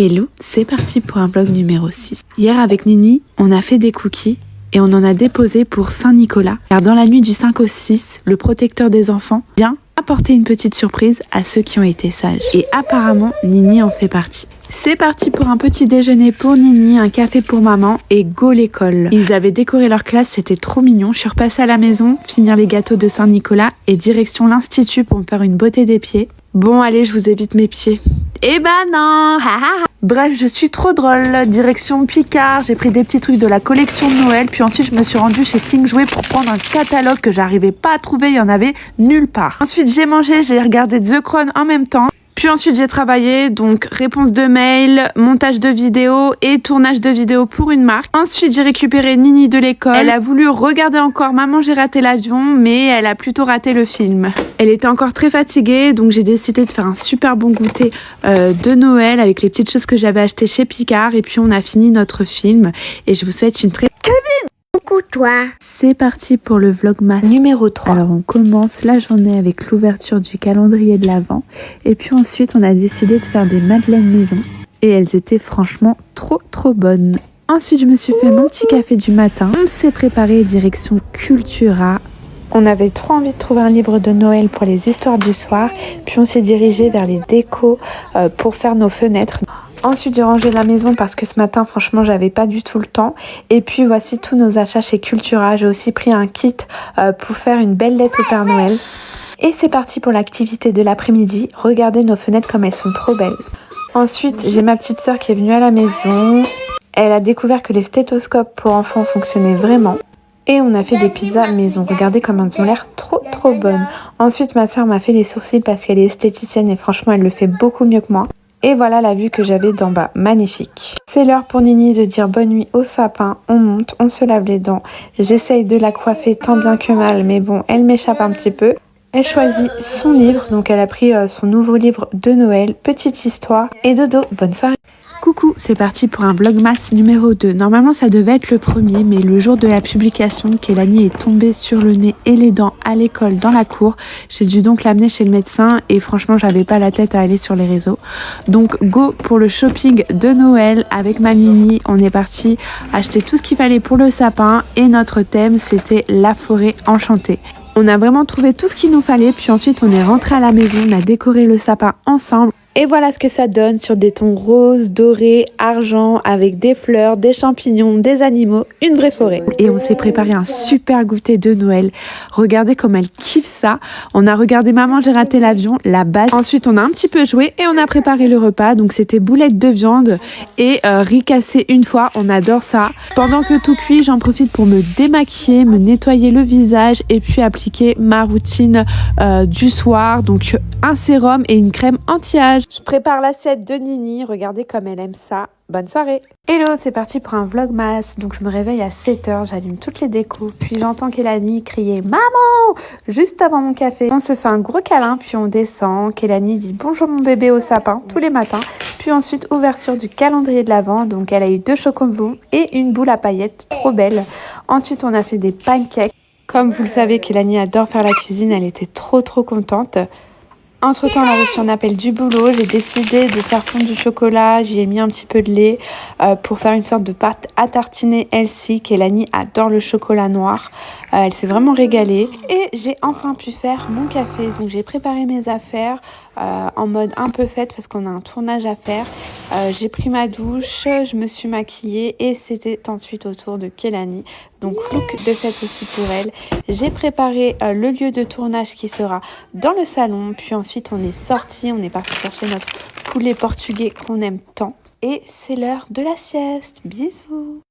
Hello, c'est parti pour un vlog numéro 6. Hier avec Nini, on a fait des cookies et on en a déposé pour Saint-Nicolas. Car dans la nuit du 5 au 6, le protecteur des enfants vient apporter une petite surprise à ceux qui ont été sages. Et apparemment, Nini en fait partie. C'est parti pour un petit déjeuner pour Nini, un café pour maman et go l'école. Ils avaient décoré leur classe, c'était trop mignon. Je suis repassée à la maison, finir les gâteaux de Saint-Nicolas et direction l'institut pour me faire une beauté des pieds. Bon allez, je vous évite mes pieds. Eh ben non. Bref, je suis trop drôle. Direction Picard, j'ai pris des petits trucs de la collection de Noël, puis ensuite je me suis rendue chez King Jouet pour prendre un catalogue que j'arrivais pas à trouver, il y en avait nulle part. Ensuite j'ai mangé, j'ai regardé The Crown en même temps. Puis ensuite j'ai travaillé, donc réponse de mail, montage de vidéos et tournage de vidéos pour une marque. Ensuite j'ai récupéré Nini de l'école. Elle a voulu regarder encore Maman j'ai raté l'avion, mais elle a plutôt raté le film. Elle était encore très fatiguée, donc j'ai décidé de faire un super bon goûter de Noël avec les petites choses que j'avais achetées chez Picard. Et puis on a fini notre film et je vous souhaite une très... Kevin! Coucou toi! C'est parti pour le vlogmas numéro 3. Alors on commence la journée avec l'ouverture du calendrier de l'Avent. Et puis ensuite on a décidé de faire des madeleines maison. Et elles étaient franchement trop bonnes. Ensuite je me suis fait mon petit café du matin. On s'est préparé direction Cultura. On avait trop envie de trouver un livre de Noël pour les histoires du soir. Puis on s'est dirigé vers les décos pour faire nos fenêtres. Ensuite, j'ai rangé la maison parce que ce matin, franchement, j'avais pas du tout le temps. Et puis, voici tous nos achats chez Cultura. J'ai aussi pris un kit pour faire une belle lettre au Père Noël. Et c'est parti pour l'activité de l'après-midi. Regardez nos fenêtres comme elles sont trop belles. Ensuite, j'ai ma petite sœur qui est venue à la maison. Elle a découvert que les stéthoscopes pour enfants fonctionnaient vraiment. Et on a fait des pizzas maison. Regardez comme elles ont l'air trop bonnes. Ensuite, ma sœur m'a fait les sourcils parce qu'elle est esthéticienne et franchement, elle le fait beaucoup mieux que moi. Et voilà la vue que j'avais d'en bas, magnifique. C'est l'heure pour Nini de dire bonne nuit au sapin. On monte, on se lave les dents. J'essaye de la coiffer tant bien que mal, mais bon, elle m'échappe un petit peu. Elle choisit son livre, donc elle a pris son nouveau livre de Noël, Petite Histoire et dodo. Bonne soirée. Coucou, c'est parti pour un vlogmas numéro 2. Normalement ça devait être le premier, mais le jour de la publication, Kélanie est tombée sur le nez et les dents à l'école dans la cour. J'ai dû donc l'amener chez le médecin et franchement j'avais pas la tête à aller sur les réseaux. Donc go pour le shopping de Noël avec ma Nini. On est parti acheter tout ce qu'il fallait pour le sapin et notre thème c'était la forêt enchantée. On a vraiment trouvé tout ce qu'il nous fallait, puis ensuite on est rentré à la maison, on a décoré le sapin ensemble. Et voilà ce que ça donne sur des tons roses, dorés, argent, avec des fleurs, des champignons, des animaux, une vraie forêt. Et on s'est préparé un super goûter de Noël. Regardez comme elle kiffe ça. On a regardé Maman j'ai raté l'avion, la base. Ensuite on a un petit peu joué et on a préparé le repas. Donc c'était boulettes de viande et riz cassé une fois, on adore ça. Pendant que tout cuit, j'en profite pour me démaquiller, me nettoyer le visage et puis appliquer ma routine du soir. Donc un sérum et une crème anti-âge. Je prépare l'assiette de Nini, regardez comme elle aime ça. Bonne soirée. Hello, c'est parti pour un vlogmas. Donc je me réveille à 7h, j'allume toutes les décos, puis j'entends Kélanie crier « Maman !» juste avant mon café. On se fait un gros câlin, puis on descend. Kélanie dit « Bonjour mon bébé » au sapin tous les matins. Puis ensuite, ouverture du calendrier de l'Avent. Donc elle a eu 2 chocobons et une boule à paillettes, trop belle. Ensuite, on a fait des pancakes. Comme vous le savez, Kélanie adore faire la cuisine, elle était trop contente. Entre-temps, on a reçu un appel du boulot. J'ai décidé de faire fondre du chocolat. J'y ai mis un petit peu de lait pour faire une sorte de pâte à tartiner healthy. Kélanie adore le chocolat noir. Elle s'est vraiment régalée. Et j'ai enfin pu faire mon café. Donc j'ai préparé mes affaires en mode un peu fête parce qu'on a un tournage à faire. J'ai pris ma douche, je me suis maquillée et c'était ensuite au tour de Kélanie. Donc look de fête aussi pour elle. J'ai préparé le lieu de tournage qui sera dans le salon. Puis ensuite on est sorti, on est parti chercher notre poulet portugais qu'on aime tant. Et c'est l'heure de la sieste. Bisous.